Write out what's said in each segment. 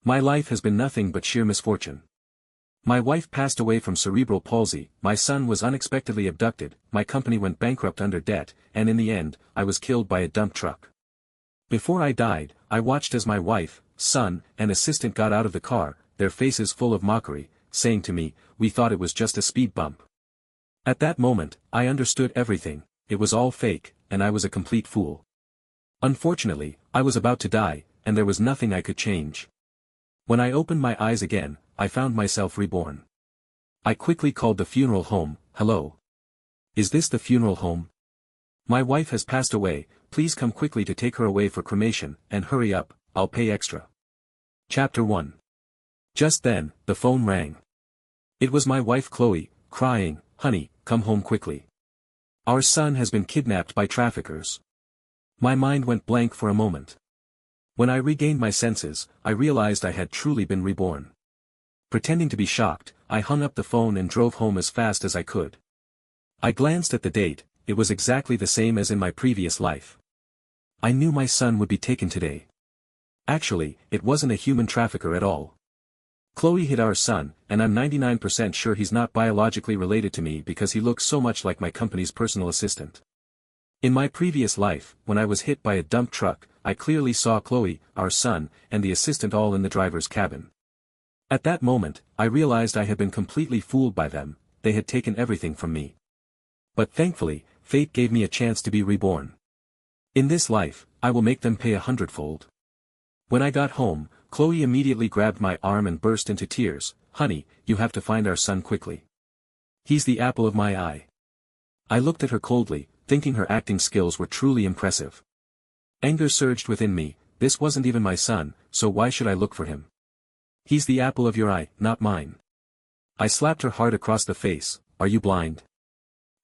My life has been nothing but sheer misfortune. My wife passed away from cerebral palsy, my son was unexpectedly abducted, my company went bankrupt under debt, and in the end, I was killed by a dump truck. Before I died, I watched as my wife, son, and assistant got out of the car, their faces full of mockery, saying to me, "We thought it was just a speed bump." At that moment, I understood everything, it was all fake, and I was a complete fool. Unfortunately, I was about to die, and there was nothing I could change. When I opened my eyes again, I found myself reborn. I quickly called the funeral home. "Hello. Is this the funeral home? My wife has passed away, please come quickly to take her away for cremation, and hurry up, I'll pay extra." Chapter 1. Just then, the phone rang. It was my wife Chloe, crying, "Honey, come home quickly. Our son has been kidnapped by traffickers." My mind went blank for a moment. When I regained my senses, I realized I had truly been reborn. Pretending to be shocked, I hung up the phone and drove home as fast as I could. I glanced at the date, it was exactly the same as in my previous life. I knew my son would be taken today. Actually, it wasn't a human trafficker at all. Chloe hid our son, and I'm 99% sure he's not biologically related to me because he looks so much like my company's personal assistant. In my previous life, when I was hit by a dump truck, I clearly saw Chloe, our son, and the assistant all in the driver's cabin. At that moment, I realized I had been completely fooled by them, they had taken everything from me. But thankfully, fate gave me a chance to be reborn. In this life, I will make them pay 100-fold. When I got home, Chloe immediately grabbed my arm and burst into tears. "Honey, you have to find our son quickly. He's the apple of my eye." I looked at her coldly, thinking her acting skills were truly impressive. Anger surged within me, this wasn't even my son, so why should I look for him? "He's the apple of your eye, not mine." I slapped her hard across the face. "Are you blind?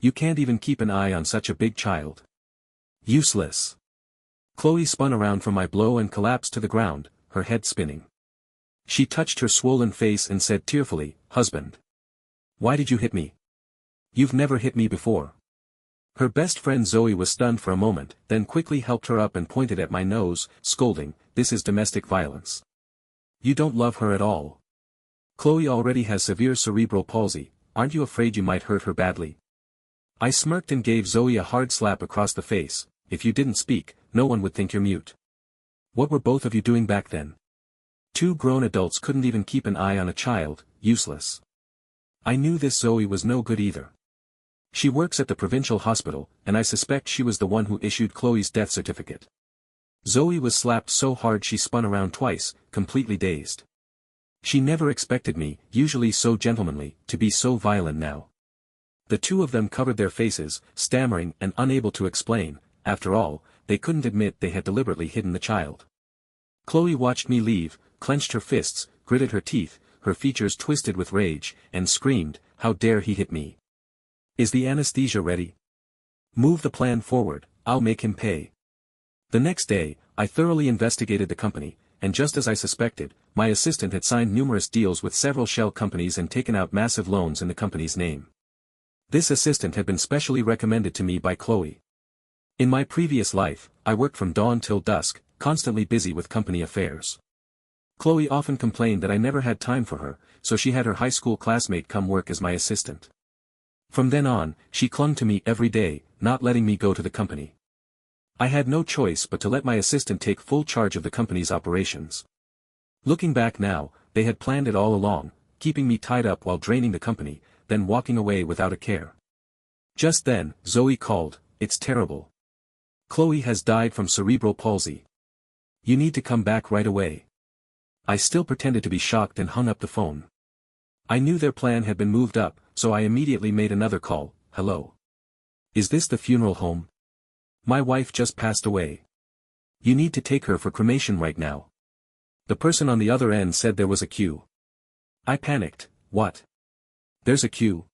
You can't even keep an eye on such a big child. Useless." Chloe spun around from my blow and collapsed to the ground, her head spinning. She touched her swollen face and said tearfully, "Husband. Why did you hit me? You've never hit me before." Her best friend Zoe was stunned for a moment, then quickly helped her up and pointed at my nose, scolding, "This is domestic violence. You don't love her at all. Chloe already has severe cerebral palsy, aren't you afraid you might hurt her badly?" I smirked and gave Zoe a hard slap across the face. "If you didn't speak, no one would think you're mute. What were both of you doing back then? Two grown adults couldn't even keep an eye on a child, useless." I knew this Zoe was no good either. She works at the provincial hospital, and I suspect she was the one who issued Chloe's death certificate. Zoe was slapped so hard she spun around twice, completely dazed. She never expected me, usually so gentlemanly, to be so violent now. The two of them covered their faces, stammering and unable to explain. After all, they couldn't admit they had deliberately hidden the child. Chloe watched me leave, clenched her fists, gritted her teeth, her features twisted with rage, and screamed, "How dare he hit me? Is the anesthesia ready? Move the plan forward, I'll make him pay." The next day, I thoroughly investigated the company, and just as I suspected, my assistant had signed numerous deals with several shell companies and taken out massive loans in the company's name. This assistant had been specially recommended to me by Chloe. In my previous life, I worked from dawn till dusk, constantly busy with company affairs. Chloe often complained that I never had time for her, so she had her high school classmate come work as my assistant. From then on, she clung to me every day, not letting me go to the company. I had no choice but to let my assistant take full charge of the company's operations. Looking back now, they had planned it all along, keeping me tied up while draining the company, then walking away without a care. Just then, Zoe called, "It's terrible. Chloe has died from cerebral palsy. You need to come back right away." I still pretended to be shocked and hung up the phone. I knew their plan had been moved up, so I immediately made another call. "Hello. Is this the funeral home? My wife just passed away. You need to take her for cremation right now." The person on the other end said there was a queue. I panicked. "What? There's a queue?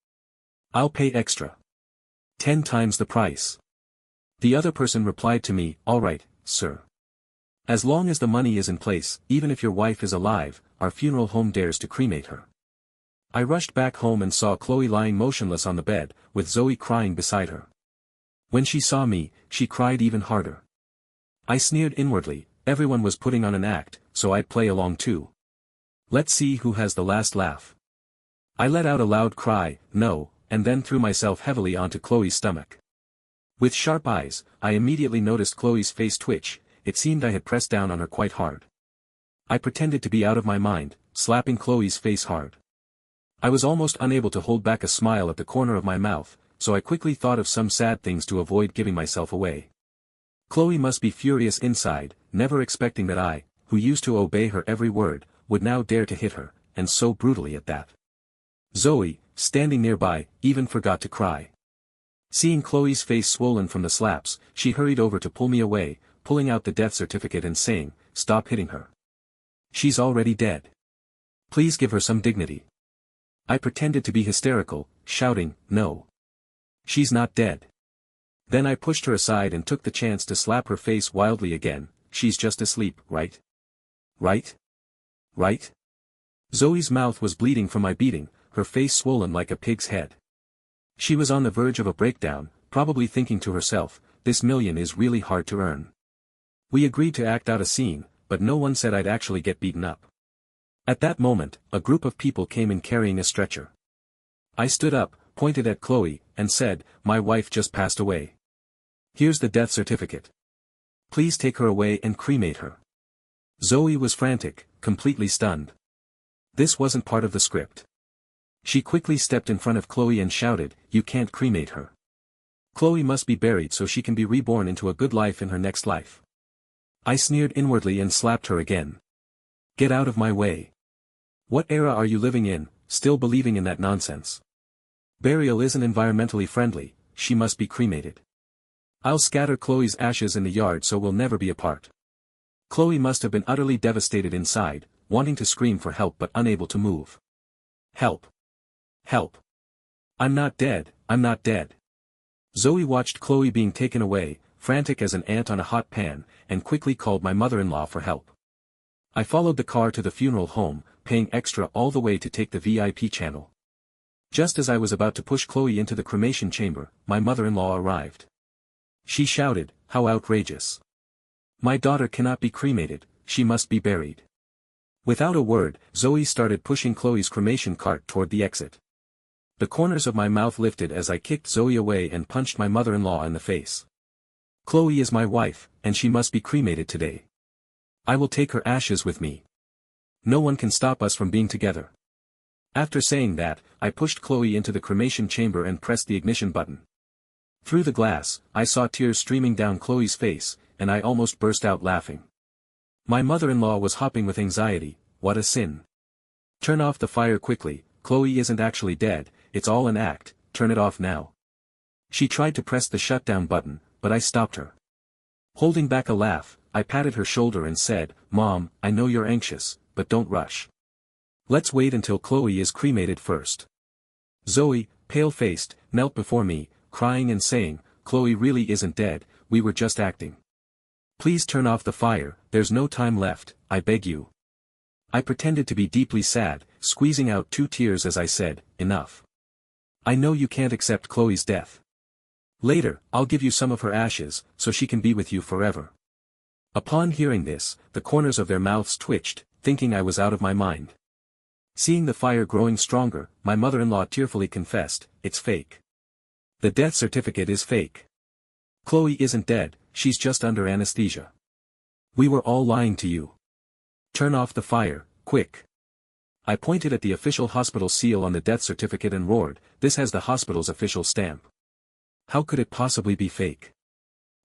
I'll pay extra. 10 times the price." The other person replied to me, "All right, sir. As long as the money is in place, even if your wife is alive, our funeral home dares to cremate her." I rushed back home and saw Chloe lying motionless on the bed, with Zoe crying beside her. When she saw me, she cried even harder. I sneered inwardly, everyone was putting on an act, so I'd play along too. Let's see who has the last laugh. I let out a loud cry, no, and then threw myself heavily onto Chloe's stomach. With sharp eyes, I immediately noticed Chloe's face twitch. It seemed I had pressed down on her quite hard. I pretended to be out of my mind, slapping Chloe's face hard. I was almost unable to hold back a smile at the corner of my mouth, so I quickly thought of some sad things to avoid giving myself away. Chloe must be furious inside, never expecting that I, who used to obey her every word, would now dare to hit her, and so brutally at that. Zoe, standing nearby, even forgot to cry. Seeing Chloe's face swollen from the slaps, she hurried over to pull me away, pulling out the death certificate and saying, "Stop hitting her. She's already dead. Please give her some dignity." I pretended to be hysterical, shouting, "No. She's not dead." Then I pushed her aside and took the chance to slap her face wildly again. "She's just asleep, right? Right? Right?" Zoe's mouth was bleeding from my beating, her face swollen like a pig's head. She was on the verge of a breakdown, probably thinking to herself, "This million is really hard to earn." We agreed to act out a scene, but no one said I'd actually get beaten up. At that moment, a group of people came in carrying a stretcher. I stood up, pointed at Chloe, and said, "My wife just passed away. Here's the death certificate. Please take her away and cremate her." Zoe was frantic, completely stunned. This wasn't part of the script. She quickly stepped in front of Chloe and shouted, "You can't cremate her. Chloe must be buried so she can be reborn into a good life in her next life." I sneered inwardly and slapped her again. "Get out of my way. What era are you living in, still believing in that nonsense? Burial isn't environmentally friendly, she must be cremated. I'll scatter Chloe's ashes in the yard so we'll never be apart." Chloe must have been utterly devastated inside, wanting to scream for help but unable to move. "Help! Help! I'm not dead, I'm not dead." Zoe watched Chloe being taken away, frantic as an ant on a hot pan, and quickly called my mother-in-law for help. I followed the car to the funeral home, paying extra all the way to take the VIP channel. Just as I was about to push Chloe into the cremation chamber, my mother-in-law arrived. She shouted, "How outrageous! My daughter cannot be cremated, she must be buried." Without a word, Zoe started pushing Chloe's cremation cart toward the exit. The corners of my mouth lifted as I kicked Zoe away and punched my mother-in-law in the face. "Chloe is my wife, and she must be cremated today. I will take her ashes with me. No one can stop us from being together." After saying that, I pushed Chloe into the cremation chamber and pressed the ignition button. Through the glass, I saw tears streaming down Chloe's face, and I almost burst out laughing. My mother-in-law was hopping with anxiety. "What a sin. Turn off the fire quickly, Chloe isn't actually dead, it's all an act, turn it off now." She tried to press the shutdown button, but I stopped her. Holding back a laugh, I patted her shoulder and said, "Mom, I know you're anxious, but don't rush. Let's wait until Chloe is cremated first." Zoe, pale-faced, knelt before me, crying and saying, "Chloe really isn't dead, we were just acting. Please turn off the fire, there's no time left, I beg you." I pretended to be deeply sad, squeezing out 2 tears as I said, "Enough. I know you can't accept Chloe's death. Later, I'll give you some of her ashes, so she can be with you forever." Upon hearing this, the corners of their mouths twitched, thinking I was out of my mind. Seeing the fire growing stronger, my mother-in-law tearfully confessed, "It's fake. The death certificate is fake. Chloe isn't dead, she's just under anesthesia. We were all lying to you. Turn off the fire, quick." I pointed at the official hospital seal on the death certificate and roared, "This has the hospital's official stamp. How could it possibly be fake?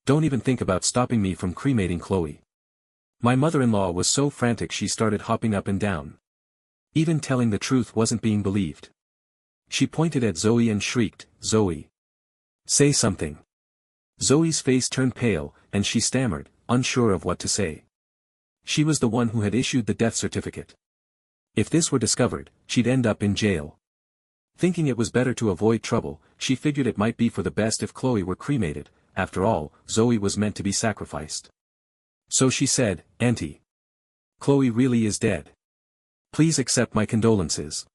Don't even think about stopping me from cremating Chloe." My mother-in-law was so frantic she started hopping up and down. Even telling the truth wasn't being believed. She pointed at Zoe and shrieked, "Zoe! Say something." Zoe's face turned pale, and she stammered, unsure of what to say. She was the one who had issued the death certificate. If this were discovered, she'd end up in jail. Thinking it was better to avoid trouble, she figured it might be for the best if Chloe were cremated. After all, Zoe was meant to be sacrificed. So she said, "Auntie, Chloe really is dead. Please accept my condolences."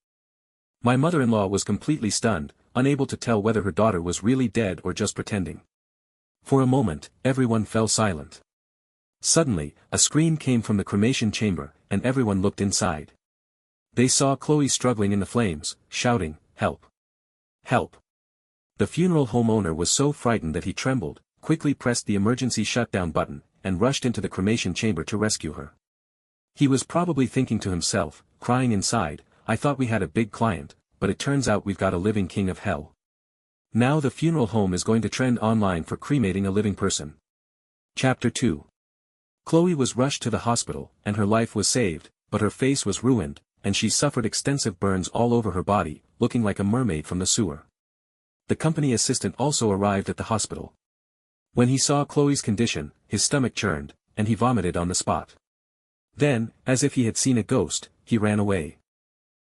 My mother-in-law was completely stunned, unable to tell whether her daughter was really dead or just pretending. For a moment, everyone fell silent. Suddenly, a scream came from the cremation chamber, and everyone looked inside. They saw Chloe struggling in the flames, shouting, "Help! Help!" The funeral home owner was so frightened that he trembled, quickly pressed the emergency shutdown button, and rushed into the cremation chamber to rescue her. He was probably thinking to himself, crying inside, "I thought we had a big client, but it turns out we've got a living king of hell. Now the funeral home is going to trend online for cremating a living person." Chapter 2. Chloe was rushed to the hospital, and her life was saved, but her face was ruined, and she suffered extensive burns all over her body, looking like a mermaid from the sewer. The company assistant also arrived at the hospital. When he saw Chloe's condition, his stomach churned, and he vomited on the spot. Then, as if he had seen a ghost, he ran away.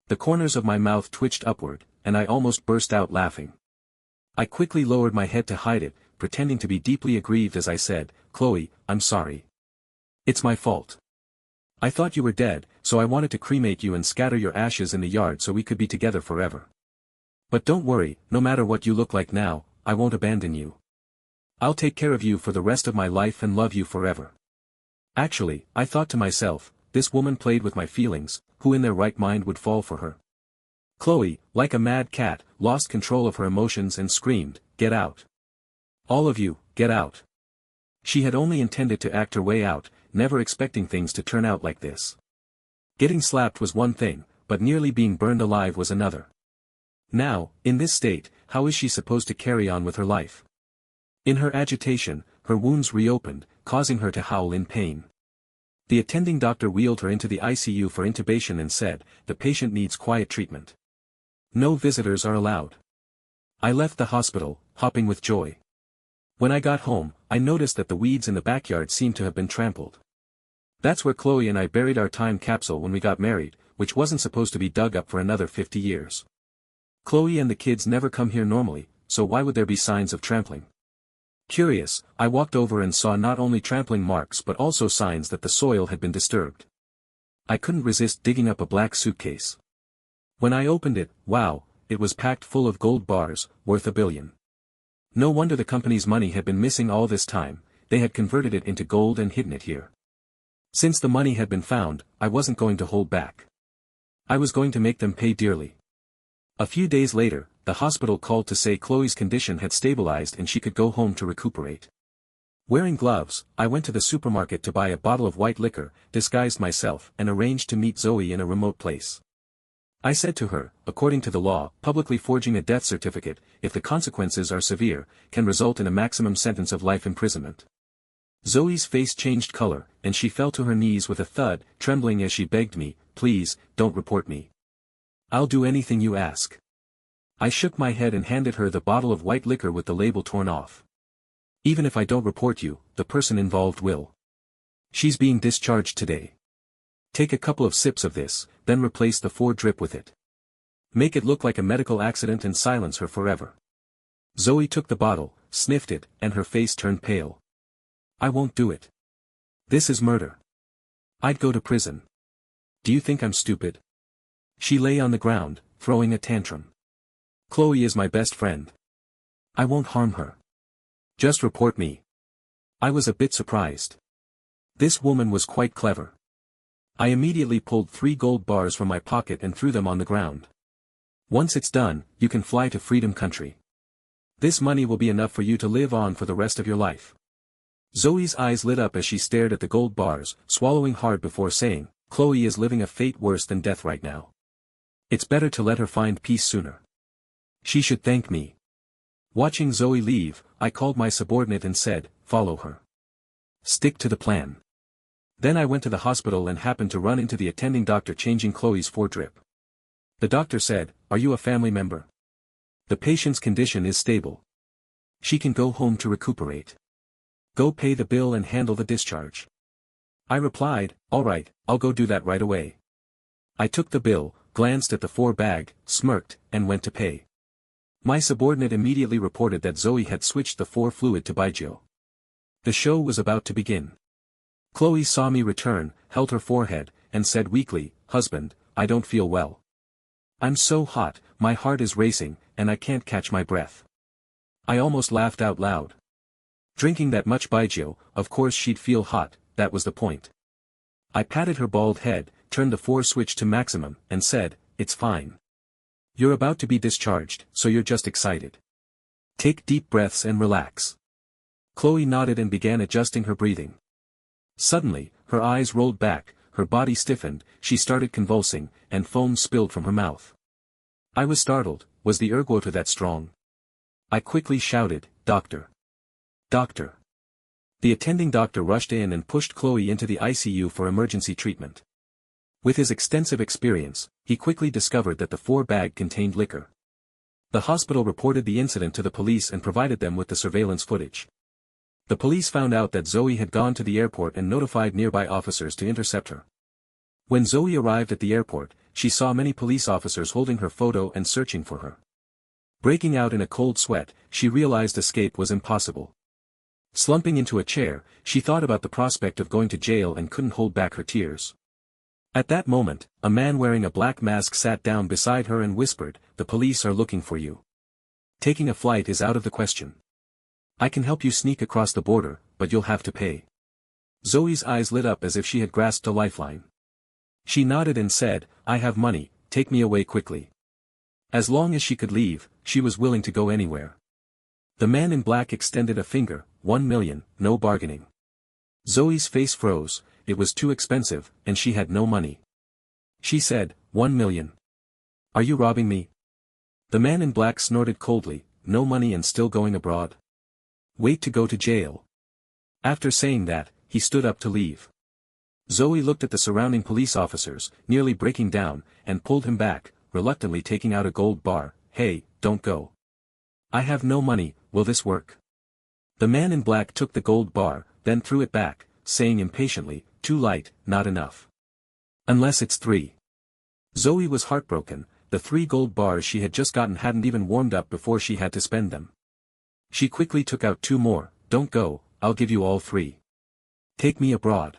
The corners of my mouth twitched upward, and I almost burst out laughing. I quickly lowered my head to hide it, pretending to be deeply aggrieved as I said, "Chloe, I'm sorry. It's my fault. I thought you were dead, so I wanted to cremate you and scatter your ashes in the yard so we could be together forever. But don't worry, no matter what you look like now, I won't abandon you. I'll take care of you for the rest of my life and love you forever." Actually, I thought to myself, this woman played with my feelings, who in their right mind would fall for her? Chloe, like a mad cat, lost control of her emotions and screamed, "Get out! All of you, get out!" She had only intended to act her way out, never expecting things to turn out like this. Getting slapped was one thing, but nearly being burned alive was another. Now, in this state, how is she supposed to carry on with her life? In her agitation, her wounds reopened, causing her to howl in pain. The attending doctor wheeled her into the ICU for intubation and said, "The patient needs quiet treatment. No visitors are allowed." I left the hospital, hopping with joy. When I got home, I noticed that the weeds in the backyard seemed to have been trampled. That's where Chloe and I buried our time capsule when we got married, which wasn't supposed to be dug up for another 50 years. Chloe and the kids never come here normally, so why would there be signs of trampling? Curious, I walked over and saw not only trampling marks but also signs that the soil had been disturbed. I couldn't resist digging up a black suitcase. When I opened it, wow, it was packed full of gold bars, worth $1 billion. No wonder the company's money had been missing all this time, they had converted it into gold and hidden it here. Since the money had been found, I wasn't going to hold back. I was going to make them pay dearly. A few days later, the hospital called to say Chloe's condition had stabilized and she could go home to recuperate. Wearing gloves, I went to the supermarket to buy a bottle of white liquor, disguised myself, and arranged to meet Zoe in a remote place. I said to her, according to the law, publicly forging a death certificate, if the consequences are severe, can result in a maximum sentence of life imprisonment. Zoe's face changed color, and she fell to her knees with a thud, trembling as she begged me, "Please, don't report me. I'll do anything you ask." I shook my head and handed her the bottle of white liquor with the label torn off. "Even if I don't report you, the person involved will. She's being discharged today. Take a couple of sips of this, then replace the 4 drip with it. Make it look like a medical accident and silence her forever." Zoe took the bottle, sniffed it, and her face turned pale. "I won't do it. This is murder. I'd go to prison. Do you think I'm stupid?" She lay on the ground, throwing a tantrum. "Chloe is my best friend. I won't harm her. Just report me." I was a bit surprised. This woman was quite clever. I immediately pulled 3 gold bars from my pocket and threw them on the ground. "Once it's done, you can fly to Freedom Country. This money will be enough for you to live on for the rest of your life." Zoe's eyes lit up as she stared at the gold bars, swallowing hard before saying, "Chloe is living a fate worse than death right now. It's better to let her find peace sooner. She should thank me." Watching Zoe leave, I called my subordinate and said, "Follow her. Stick to the plan." Then I went to the hospital and happened to run into the attending doctor changing Chloe's 4 drip. The doctor said, "Are you a family member? The patient's condition is stable. She can go home to recuperate. Go pay the bill and handle the discharge." I replied, "All right, I'll go do that right away." I took the bill, glanced at the 4 bag, smirked, and went to pay. My subordinate immediately reported that Zoe had switched the 4 fluid to Bigio. The show was about to begin. Chloe saw me return, held her forehead, and said weakly, "Husband, I don't feel well. I'm so hot, my heart is racing, and I can't catch my breath." I almost laughed out loud. Drinking that much Bigio, of course she'd feel hot, that was the point. I patted her bald head, turned the force switch to maximum, and said, "It's fine. You're about to be discharged, so you're just excited. Take deep breaths and relax." Chloe nodded and began adjusting her breathing. Suddenly, her eyes rolled back, her body stiffened, she started convulsing, and foam spilled from her mouth. I was startled. Was the ergoter that strong? I quickly shouted, "Doctor! Doctor!" The attending doctor rushed in and pushed Chloe into the ICU for emergency treatment. With his extensive experience, he quickly discovered that the 4-bag contained liquor. The hospital reported the incident to the police and provided them with the surveillance footage. The police found out that Zoe had gone to the airport and notified nearby officers to intercept her. When Zoe arrived at the airport, she saw many police officers holding her photo and searching for her. Breaking out in a cold sweat, she realized escape was impossible. Slumping into a chair, she thought about the prospect of going to jail and couldn't hold back her tears. At that moment, a man wearing a black mask sat down beside her and whispered, "The police are looking for you. Taking a flight is out of the question. I can help you sneak across the border, but you'll have to pay." Zoe's eyes lit up as if she had grasped a lifeline. She nodded and said, "I have money, take me away quickly." As long as she could leave, she was willing to go anywhere. The man in black extended a finger, 1 million, no bargaining. Zoe's face froze, it was too expensive, and she had no money. She said, 1 million. Are you robbing me? The man in black snorted coldly, no money and still going abroad? Wait to go to jail. After saying that, he stood up to leave. Zoe looked at the surrounding police officers, nearly breaking down, and pulled him back, reluctantly taking out a gold bar. "Hey, don't go. I have no money, will this work?" The man in black took the gold bar, then threw it back, saying impatiently, "Too light, not enough. Unless it's 3. Zoe was heartbroken, the 3 gold bars she had just gotten hadn't even warmed up before she had to spend them. She quickly took out 2 more, "Don't go, I'll give you all 3. Take me abroad."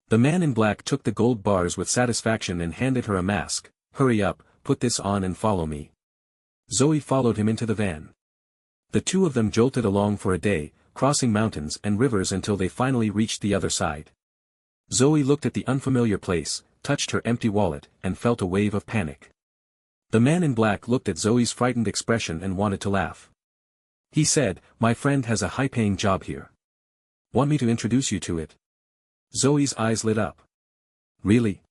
The man in black took the gold bars with satisfaction and handed her a mask. "Hurry up, put this on and follow me." Zoe followed him into the van. The two of them jolted along for a day, crossing mountains and rivers until they finally reached the other side. Zoe looked at the unfamiliar place, touched her empty wallet, and felt a wave of panic. The man in black looked at Zoe's frightened expression and wanted to laugh. He said, "My friend has a high-paying job here. Want me to introduce you to it?" Zoe's eyes lit up. "Really?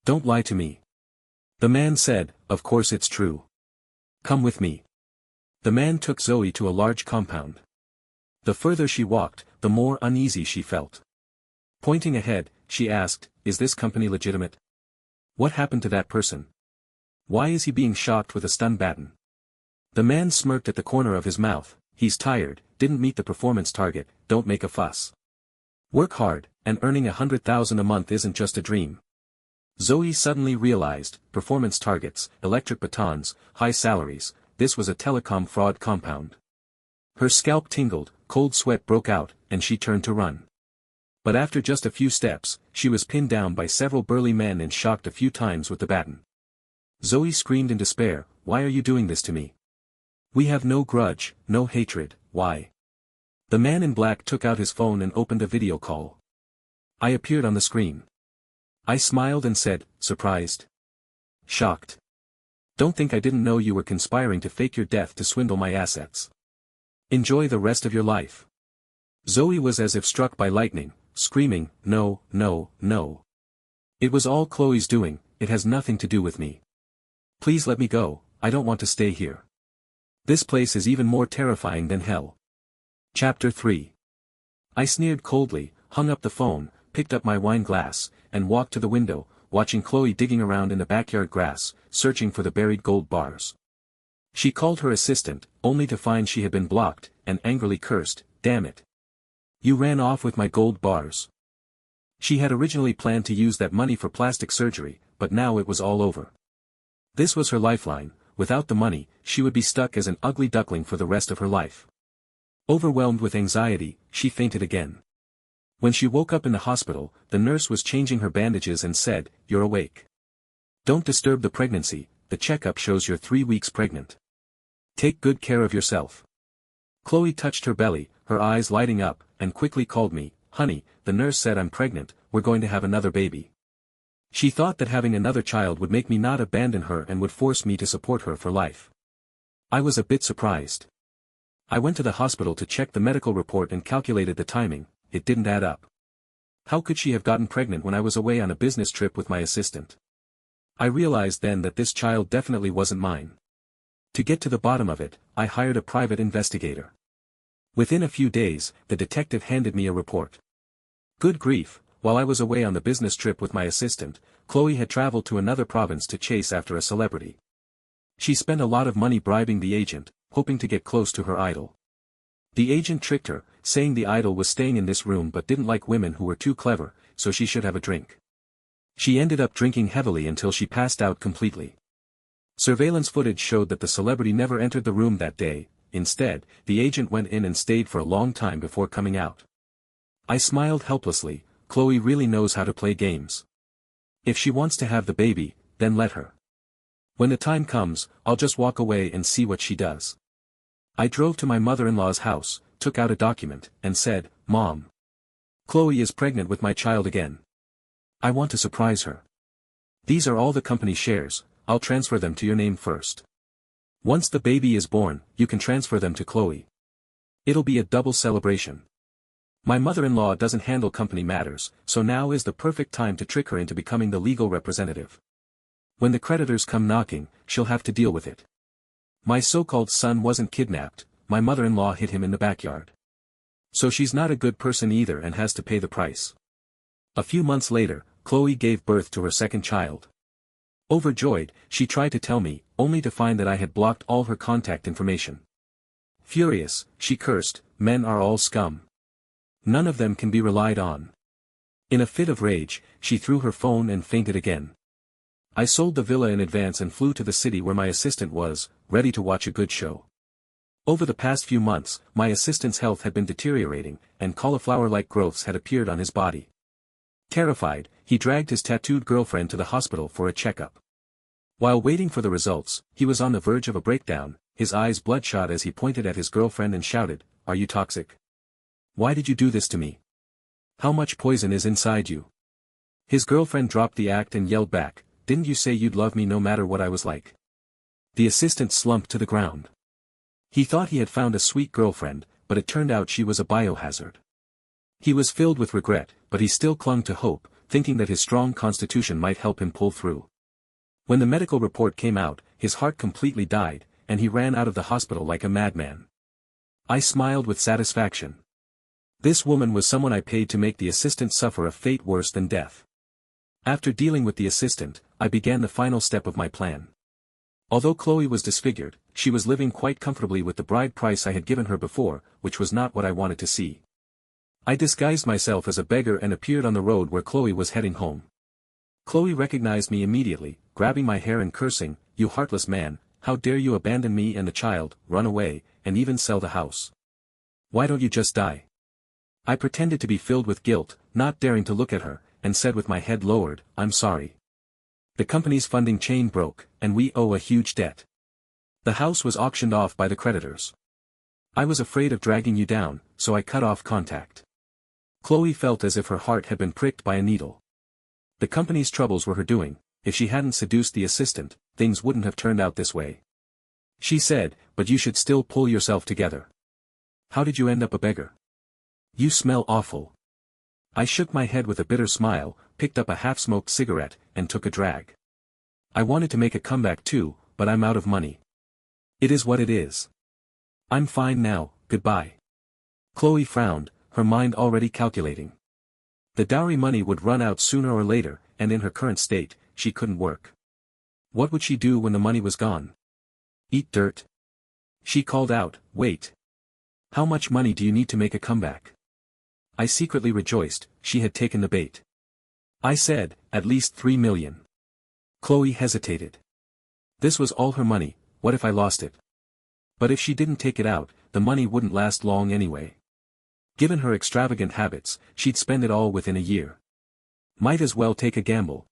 Don't lie to me." The man said, "Of course it's true. Come with me." The man took Zoe to a large compound. The further she walked, the more uneasy she felt. Pointing ahead, she asked, "Is this company legitimate? What happened to that person? Why is he being shocked with a stun baton?" The man smirked at the corner of his mouth. "He's tired, didn't meet the performance target, don't make a fuss. Work hard, and earning 100,000 a month isn't just a dream." Zoe suddenly realized, performance targets, electric batons, high salaries, this was a telecom fraud compound. Her scalp tingled, cold sweat broke out, and she turned to run. But after just a few steps, she was pinned down by several burly men and shocked a few times with the baton. Zoe screamed in despair, "Why are you doing this to me? We have no grudge, no hatred, why?" The man in black took out his phone and opened a video call. I appeared on the screen. I smiled and said, "Surprised? Shocked? Don't think I didn't know you were conspiring to fake your death to swindle my assets. Enjoy the rest of your life." Zoe was as if struck by lightning, screaming, "No, no, no. It was all Chloe's doing, it has nothing to do with me. Please let me go, I don't want to stay here. This place is even more terrifying than hell." Chapter 3. I sneered coldly, hung up the phone, picked up my wine glass, and walked to the window, watching Chloe digging around in the backyard grass, searching for the buried gold bars. She called her assistant, only to find she had been blocked, and angrily cursed, "Damn it. You ran off with my gold bars." She had originally planned to use that money for plastic surgery, but now it was all over. This was her lifeline. Without the money, she would be stuck as an ugly duckling for the rest of her life. Overwhelmed with anxiety, she fainted again. When she woke up in the hospital, the nurse was changing her bandages and said, "You're awake. Don't disturb the pregnancy, the checkup shows you're 3 weeks pregnant. Take good care of yourself." Chloe touched her belly, her eyes lighting up, and quickly called me, "Honey, the nurse said I'm pregnant, we're going to have another baby." She thought that having another child would make me not abandon her and would force me to support her for life. I was a bit surprised. I went to the hospital to check the medical report and calculated the timing. It didn't add up. How could she have gotten pregnant when I was away on a business trip with my assistant? I realized then that this child definitely wasn't mine. To get to the bottom of it, I hired a private investigator. Within a few days, the detective handed me a report. Good grief, while I was away on the business trip with my assistant, Chloe had traveled to another province to chase after a celebrity. She spent a lot of money bribing the agent, hoping to get close to her idol. The agent tricked her, saying the idol was staying in this room but didn't like women who were too clever, so she should have a drink. She ended up drinking heavily until she passed out completely. Surveillance footage showed that the celebrity never entered the room that day. Instead, the agent went in and stayed for a long time before coming out. I smiled helplessly. Chloe really knows how to play games. If she wants to have the baby, then let her. When the time comes, I'll just walk away and see what she does. I drove to my mother-in-law's house, took out a document, and said, "Mom, Chloe is pregnant with my child again. I want to surprise her. These are all the company shares, I'll transfer them to your name first. Once the baby is born, you can transfer them to Chloe. It'll be a double celebration. My mother-in-law doesn't handle company matters, so now is the perfect time to trick her into becoming the legal representative. When the creditors come knocking, she'll have to deal with it. My so-called son wasn't kidnapped, my mother-in-law hid him in the backyard. So she's not a good person either and has to pay the price." A few months later, Chloe gave birth to her second child. Overjoyed, she tried to tell me, only to find that I had blocked all her contact information. Furious, she cursed, "Men are all scum. None of them can be relied on." In a fit of rage, she threw her phone and fainted again. I sold the villa in advance and flew to the city where my assistant was, ready to watch a good show. Over the past few months, my assistant's health had been deteriorating, and cauliflower-like growths had appeared on his body. Terrified, he dragged his tattooed girlfriend to the hospital for a checkup. While waiting for the results, he was on the verge of a breakdown, his eyes bloodshot as he pointed at his girlfriend and shouted, "Are you toxic? Why did you do this to me? How much poison is inside you?" His girlfriend dropped the act and yelled back, "Didn't you say you'd love me no matter what I was like?" The assistant slumped to the ground. He thought he had found a sweet girlfriend, but it turned out she was a biohazard. He was filled with regret, but he still clung to hope, thinking that his strong constitution might help him pull through. When the medical report came out, his heart completely died, and he ran out of the hospital like a madman. I smiled with satisfaction. This woman was someone I paid to make the assistant suffer a fate worse than death. After dealing with the assistant, I began the final step of my plan. Although Chloe was disfigured, she was living quite comfortably with the bride price I had given her before, which was not what I wanted to see. I disguised myself as a beggar and appeared on the road where Chloe was heading home. Chloe recognized me immediately, grabbing my hair and cursing, "You heartless man, how dare you abandon me and the child, run away, and even sell the house? Why don't you just die?" I pretended to be filled with guilt, not daring to look at her, and said with my head lowered, "I'm sorry. The company's funding chain broke, and we owe a huge debt. The house was auctioned off by the creditors. I was afraid of dragging you down, so I cut off contact." Chloe felt as if her heart had been pricked by a needle. The company's troubles were her doing. If she hadn't seduced the assistant, things wouldn't have turned out this way. She said, "But you should still pull yourself together. How did you end up a beggar? You smell awful." I shook my head with a bitter smile, picked up a half-smoked cigarette, and took a drag. I wanted to make a comeback too, but I'm out of money. It is what it is. I'm fine now, goodbye. Chloe frowned, her mind already calculating. The dowry money would run out sooner or later, and in her current state, she couldn't work. What would she do when the money was gone? Eat dirt? She called out, "Wait. How much money do you need to make a comeback?" I secretly rejoiced, she had taken the bait. I said, "At least 3 million. Chloe hesitated. This was all her money, what if I lost it? But if she didn't take it out, the money wouldn't last long anyway. Given her extravagant habits, she'd spend it all within a year. Might as well take a gamble.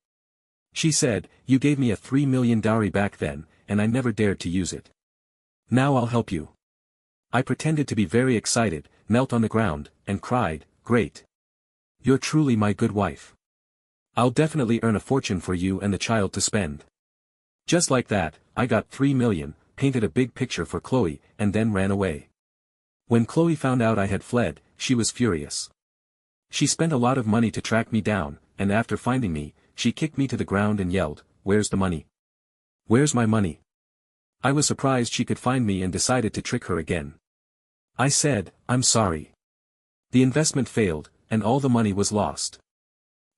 She said, "You gave me a 3 million dowry back then, and I never dared to use it. Now I'll help you." I pretended to be very excited, knelt on the ground, and cried, "Great. You're truly my good wife. I'll definitely earn a fortune for you and the child to spend. Just like that, I got 3 million, painted a big picture for Chloe, and then ran away. When Chloe found out I had fled, she was furious. She spent a lot of money to track me down, and after finding me, she kicked me to the ground and yelled, "Where's the money? Where's my money?" I was surprised she could find me and decided to trick her again. I said, "I'm sorry. The investment failed, and all the money was lost.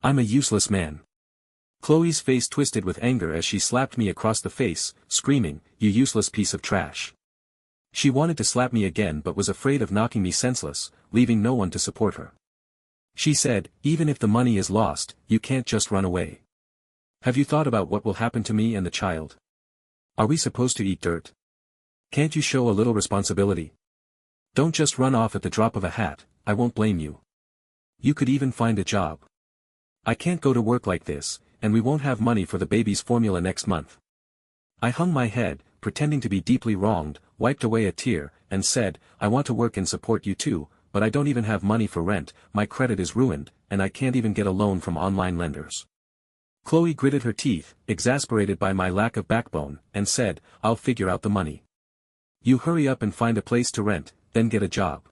I'm a useless man." Chloe's face twisted with anger as she slapped me across the face, screaming, "You useless piece of trash." She wanted to slap me again but was afraid of knocking me senseless, leaving no one to support her. She said, "Even if the money is lost, you can't just run away. Have you thought about what will happen to me and the child? Are we supposed to eat dirt? Can't you show a little responsibility? Don't just run off at the drop of a hat, I won't blame you. You could even find a job. I can't go to work like this, and we won't have money for the baby's formula next month." I hung my head, pretending to be deeply wronged, wiped away a tear, and said, "I want to work and support you too, but I don't even have money for rent, my credit is ruined, and I can't even get a loan from online lenders." Chloe gritted her teeth, exasperated by my lack of backbone, and said, "I'll figure out the money. You hurry up and find a place to rent, then get a job.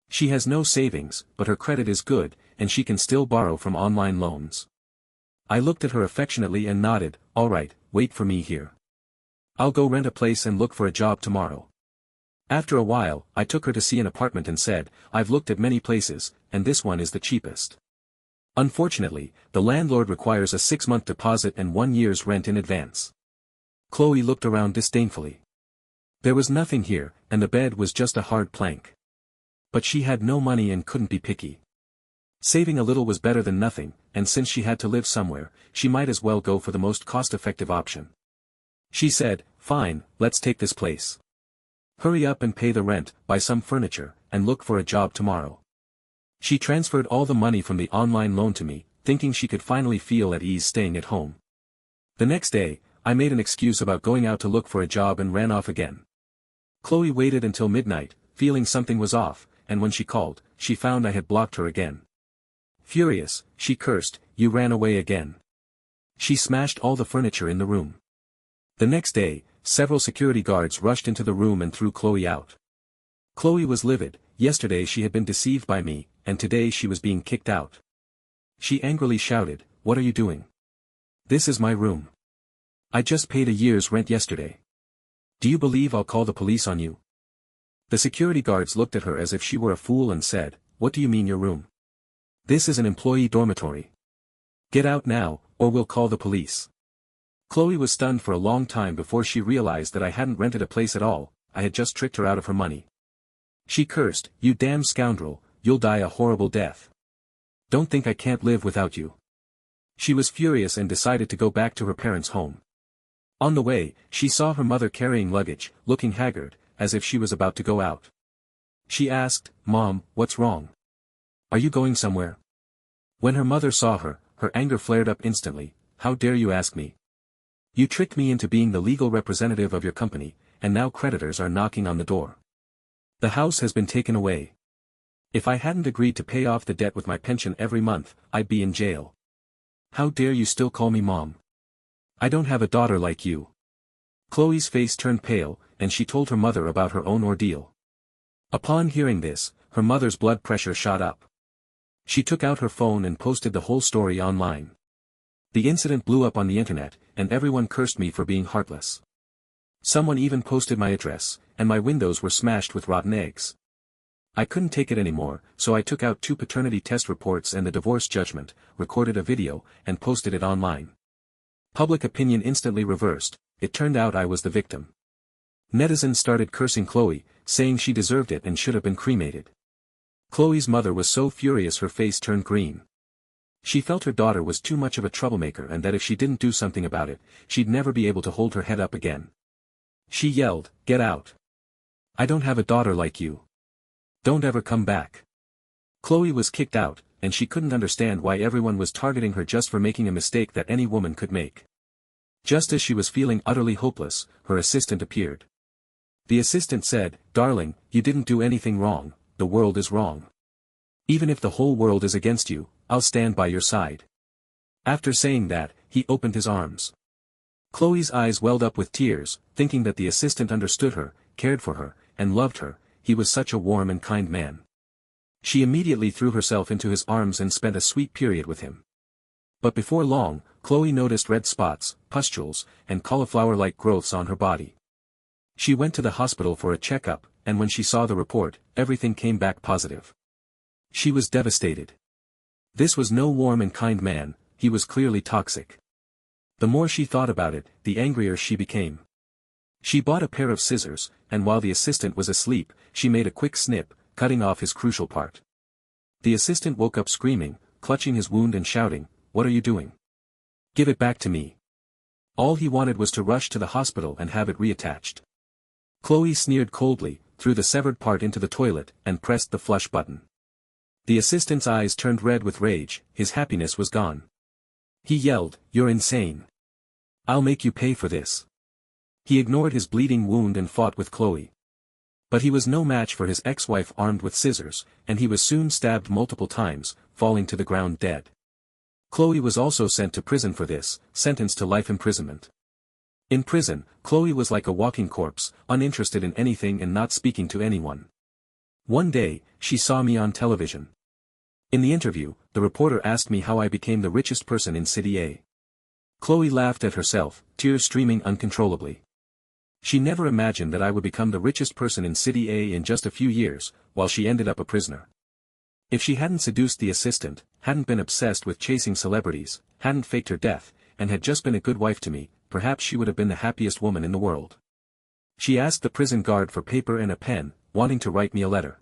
She has no savings, but her credit is good, and she can still borrow from online loans." I looked at her affectionately and nodded, "All right, wait for me here. I'll go rent a place and look for a job tomorrow." After a while, I took her to see an apartment and said, "I've looked at many places, and this one is the cheapest. Unfortunately, the landlord requires a 6-month deposit and 1 year's rent in advance." Chloe looked around disdainfully. There was nothing here, and the bed was just a hard plank. But she had no money and couldn't be picky. Saving a little was better than nothing, and since she had to live somewhere, she might as well go for the most cost-effective option. She said, "Fine, let's take this place. Hurry up and pay the rent, buy some furniture, and look for a job tomorrow." She transferred all the money from the online loan to me, thinking she could finally feel at ease staying at home. The next day, I made an excuse about going out to look for a job and ran off again. Chloe waited until midnight, feeling something was off, and when she called, she found I had blocked her again. Furious, she cursed, "You ran away again." She smashed all the furniture in the room. The next day, several security guards rushed into the room and threw Chloe out. Chloe was livid. Yesterday she had been deceived by me, and today she was being kicked out. She angrily shouted, "What are you doing? This is my room. I just paid a year's rent yesterday. Do you believe I'll call the police on you?" The security guards looked at her as if she were a fool and said, "What do you mean your room? This is an employee dormitory. Get out now, or we'll call the police." Chloe was stunned for a long time before she realized that I hadn't rented a place at all, I had just tricked her out of her money. She cursed, "You damn scoundrel, you'll die a horrible death. Don't think I can't live without you." She was furious and decided to go back to her parents' home. On the way, she saw her mother carrying luggage, looking haggard, as if she was about to go out. She asked, "Mom, what's wrong? Are you going somewhere?" When her mother saw her, her anger flared up instantly. "How dare you ask me? You tricked me into being the legal representative of your company, and now creditors are knocking on the door. The house has been taken away. If I hadn't agreed to pay off the debt with my pension every month, I'd be in jail. How dare you still call me Mom? I don't have a daughter like you." Chloe's face turned pale, and she told her mother about her own ordeal. Upon hearing this, her mother's blood pressure shot up. She took out her phone and posted the whole story online. The incident blew up on the internet, and everyone cursed me for being heartless. Someone even posted my address, and my windows were smashed with rotten eggs. I couldn't take it anymore, so I took out 2 paternity test reports and the divorce judgment, recorded a video, and posted it online. Public opinion instantly reversed. It turned out I was the victim. Netizens started cursing Chloe, saying she deserved it and should have been cremated. Chloe's mother was so furious her face turned green. She felt her daughter was too much of a troublemaker and that if she didn't do something about it, she'd never be able to hold her head up again. She yelled, "Get out! I don't have a daughter like you. Don't ever come back." Chloe was kicked out, and she couldn't understand why everyone was targeting her just for making a mistake that any woman could make. Just as she was feeling utterly hopeless, her assistant appeared. The assistant said, "Darling, you didn't do anything wrong, the world is wrong. Even if the whole world is against you, I'll stand by your side. After saying that, he opened his arms. Chloe's eyes welled up with tears, thinking that the assistant understood her, cared for her, and loved her. He was such a warm and kind man. She immediately threw herself into his arms and spent a sweet period with him. But before long, Chloe noticed red spots, pustules, and cauliflower-like growths on her body. She went to the hospital for a checkup, and when she saw the report, everything came back positive. She was devastated. This was no warm and kind man, he was clearly toxic. The more she thought about it, the angrier she became. She bought a pair of scissors, and while the assistant was asleep, she made a quick snip, cutting off his crucial part. The assistant woke up screaming, clutching his wound and shouting, "What are you doing? Give it back to me." All he wanted was to rush to the hospital and have it reattached. Chloe sneered coldly, threw the severed part into the toilet, and pressed the flush button. The assistant's eyes turned red with rage, his happiness was gone. He yelled, "You're insane. I'll make you pay for this." He ignored his bleeding wound and fought with Chloe. But he was no match for his ex-wife armed with scissors, and he was soon stabbed multiple times, falling to the ground dead. Chloe was also sent to prison for this, sentenced to life imprisonment. In prison, Chloe was like a walking corpse, uninterested in anything and not speaking to anyone. One day, she saw me on television. In the interview, the reporter asked me how I became the richest person in City A. Chloe laughed at herself, tears streaming uncontrollably. She never imagined that I would become the richest person in City A in just a few years, while she ended up a prisoner. If she hadn't seduced the assistant, hadn't been obsessed with chasing celebrities, hadn't faked her death, and had just been a good wife to me, perhaps she would have been the happiest woman in the world. She asked the prison guard for paper and a pen, wanting to write me a letter.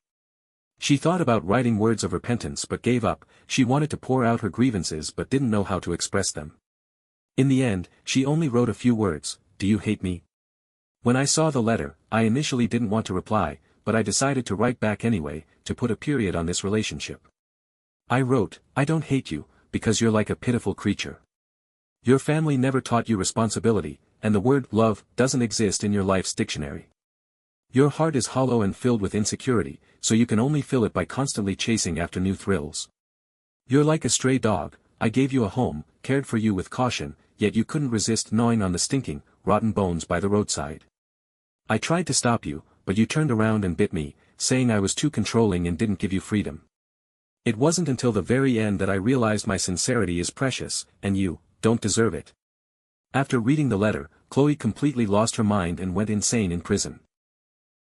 She thought about writing words of repentance but gave up. She wanted to pour out her grievances but didn't know how to express them. In the end, she only wrote a few words, "Do you hate me?" When I saw the letter, I initially didn't want to reply, but I decided to write back anyway, to put a period on this relationship. I wrote, "I don't hate you, because you're like a pitiful creature. Your family never taught you responsibility, and the word love doesn't exist in your life's dictionary. Your heart is hollow and filled with insecurity, so you can only fill it by constantly chasing after new thrills. You're like a stray dog. I gave you a home, cared for you with caution, yet you couldn't resist gnawing on the stinking, rotten bones by the roadside. I tried to stop you, but you turned around and bit me, saying I was too controlling and didn't give you freedom. It wasn't until the very end that I realized my sincerity is precious, and you don't deserve it." After reading the letter, Chloe completely lost her mind and went insane in prison.